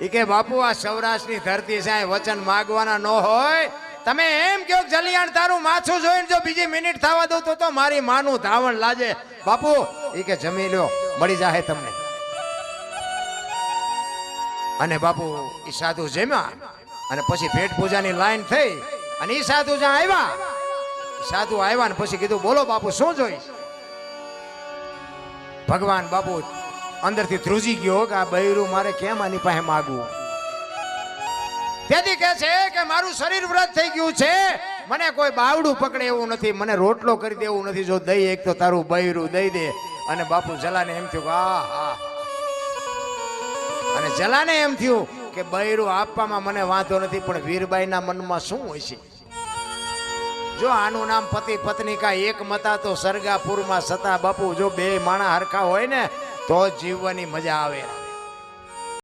ઈ કે બાપુ આ સૌરાષ્ટ્રની ધરતી છે, વચન માગવાના ન હોય. તમે એમ કહો જલિયાણ તારું માથું જોઈને જો બીજી મિનિટ થવા દઉં તો મારી માનું ધાવણ લાજે. બાપુ ઈ કે જમી લ્યો, મળી જાહે તમને. અને બાપુ ઈ સાધુ જમ્યા અને પછી પેટ પૂજાની લાઈન થઈ અને ઈ સાધુ જ્યાં આવ્યા, સાધુ આવ્યા ને પછી કીધું બોલો બાપુ શું જોઈશ. ભગવાન બાપુ અંદરથી ધ્રુજી ગયો કે આ બૈરું મારે કેમ આની પાસે માગવું. તેથી કહે છે કે મારું શરીર વ્રત થઈ ગયું છે, મને કોઈ બાવડું પકડે એવું નથી, મને રોટલો કરી દેવું નથી, જો દઈ એક તો તારું બૈરું દઈ દે. અને બાપુ જલાને એમ થયું કે આ અને જલાને એમ થયું કે બૈરું આપવામાં મને વાંધો નથી, પણ વીરબાઈના મનમાં શું હોય છે. જો આનું નામ પતિ પત્ની કા એક મતા તો સરગાપુરમાં સતા. બાપુ જો બે માણા હરખા હોય ને તો જીવવાની મજા આવે.